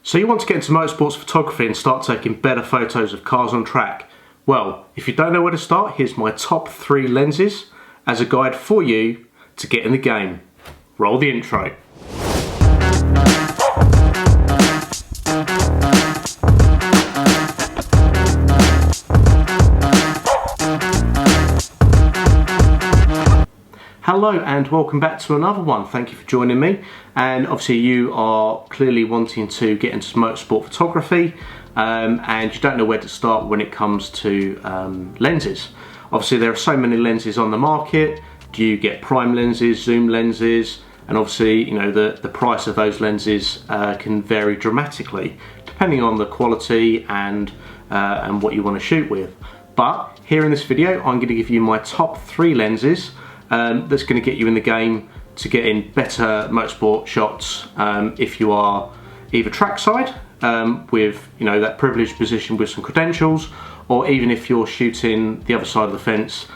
So you want to get into motorsports photography and start taking better photos of cars on track? Well, if you don't know where to start, here's my top 3 lenses as a guide for you to get in the game. Roll the intro. Hello and welcome back to another one. Thank you for joining me. And obviously you are clearly wanting to get into motorsport photography and you don't know where to start when it comes to lenses. Obviously there are so many lenses on the market. Do you get prime lenses, zoom lenses, and obviously you know the price of those lenses can vary dramatically depending on the quality and what you want to shoot with. But here in this video I'm going to give you my top 3 lenses that's going to get you in the game to get in better motorsport shots if you are either trackside with that privileged position with some credentials, or even if you're shooting the other side of the fence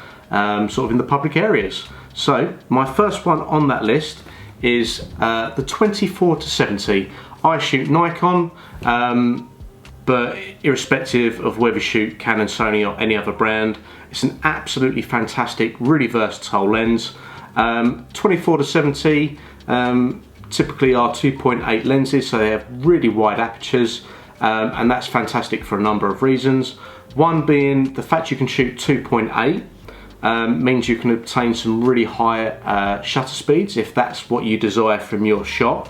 sort of in the public areas. So my first one on that list is the 24-70. I shoot Nikon, but irrespective of whether you shoot Canon, Sony or any other brand, it's an absolutely fantastic, really versatile lens. 24-70 typically are 2.8 lenses, so they have really wide apertures, and that's fantastic for a number of reasons. One being the fact you can shoot 2.8 means you can obtain some really high shutter speeds if that's what you desire from your shot.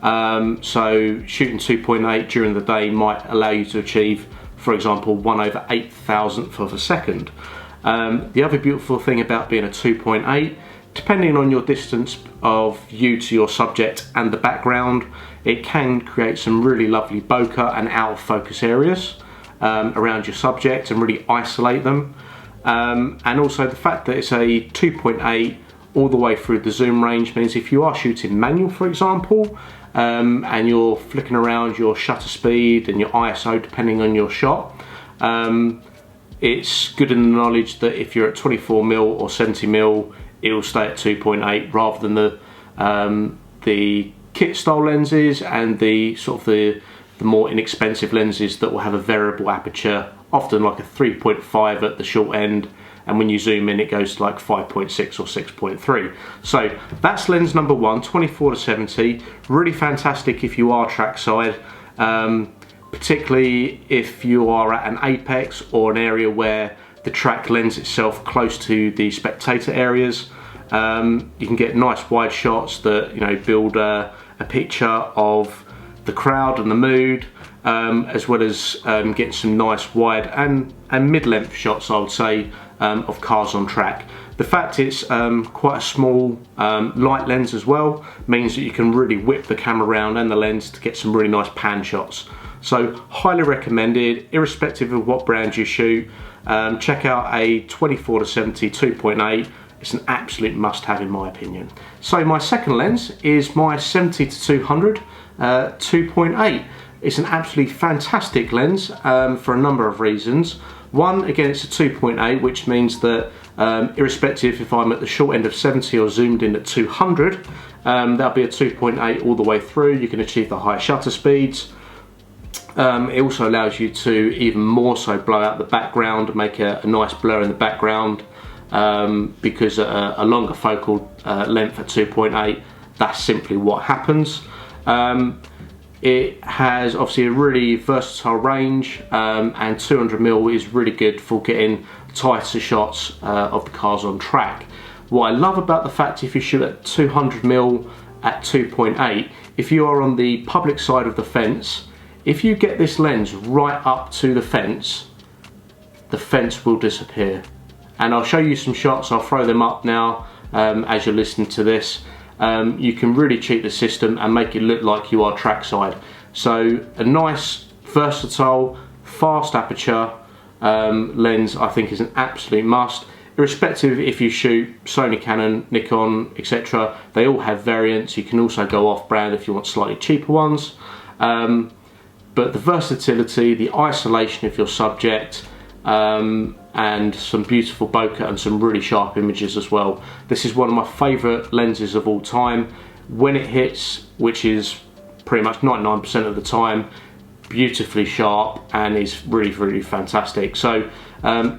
So shooting 2.8 during the day might allow you to achieve, for example, 1/8000th of a second. The other beautiful thing about being a 2.8, depending on your distance of view to your subject and the background, it can create some really lovely bokeh and out of focus areas around your subject and really isolate them. And also the fact that it's a 2.8 all the way through the zoom range means if you are shooting manual, for example, and you're flicking around your shutter speed and your ISO depending on your shot, it's good in the knowledge that if you're at 24mm or 70mm, it will stay at 2.8 rather than the kit style lenses and the sort of the more inexpensive lenses that will have a variable aperture, often like a 3.5 at the short end, and when you zoom in it goes to like 5.6 or 6.3. So that's lens number 1, 24-70, really fantastic if you are trackside, particularly if you are at an apex or an area where the track lends itself close to the spectator areas. You can get nice wide shots that build a picture of the crowd and the mood, as well as getting some nice wide and mid-length shots, I would say, of cars on track. The fact it's quite a small light lens as well means that you can really whip the camera around and the lens to get some really nice pan shots. So highly recommended, irrespective of what brand you shoot. Check out a 24-70 2.8. It's an absolute must-have in my opinion. So my second lens is my 70-200 2.8. It's an absolutely fantastic lens for a number of reasons. One, again, it's a 2.8, which means that irrespective if I'm at the short end of 70 or zoomed in at 200, that'll be a 2.8 all the way through. You can achieve the high shutter speeds. It also allows you to even more so blow out the background and make a nice blur in the background, because a longer focal length at 2.8, that's simply what happens. It has obviously a really versatile range, and 200mm is really good for getting tighter shots of the cars on track. What I love about the fact if you shoot at 200mm at 2.8, if you are on the public side of the fence, if you get this lens right up to the fence will disappear. And I'll show you some shots, I'll throw them up now as you're listening to this. You can really cheat the system and make it look like you are trackside. So a nice, versatile, fast aperture lens I think is an absolute must. Irrespective if you shoot Sony, Canon, Nikon, etc. They all have variants. You can also go off brand if you want slightly cheaper ones. But the versatility, the isolation of your subject, and some beautiful bokeh and some really sharp images as well. This is one of my favourite lenses of all time. When it hits, which is pretty much 99% of the time, beautifully sharp, and is really, really fantastic. So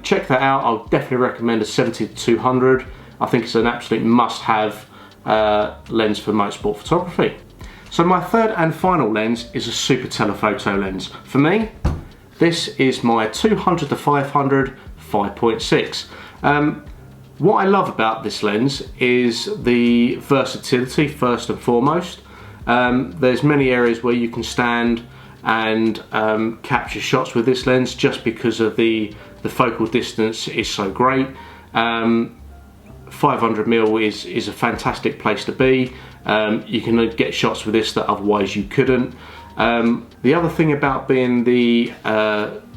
check that out. I'll definitely recommend a 70-200. I think it's an absolute must-have lens for motorsport photography. So my third and final lens is a super telephoto lens. For me, this is my 200-500 5.6. What I love about this lens is the versatility, first and foremost. There's many areas where you can stand and capture shots with this lens just because of the focal distance is so great. 500mm is a fantastic place to be. You can get shots with this that otherwise you couldn't. The other thing about being the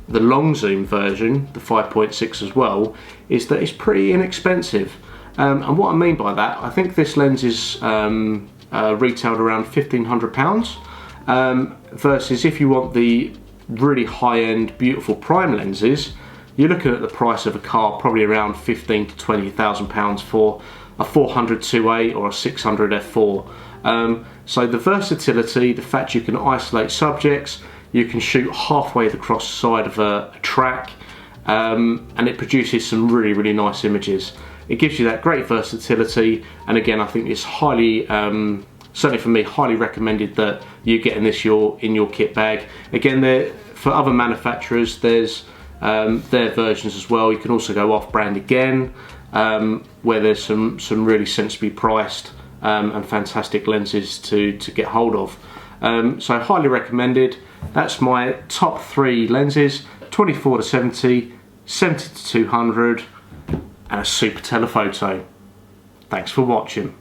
long zoom version, the 5.6 as well, is that it's pretty inexpensive. And what I mean by that, I think this lens is retailed around £1,500, versus if you want the really high-end, beautiful prime lenses, you're looking at the price of a car probably around £15,000 to £20,000 for a 400 2.8 or a 600 f4. So the versatility, the fact you can isolate subjects, you can shoot halfway across the side of a track, and it produces some really, really nice images. It gives you that great versatility, and again, I think it's highly, certainly for me, highly recommended that you get in this in your kit bag. Again, for other manufacturers, there's their versions as well. You can also go off-brand again, where there's some really sensibly priced and fantastic lenses to get hold of. So highly recommended. That's my top 3 lenses: 24-70, 70-200, and a super telephoto. Thanks for watching.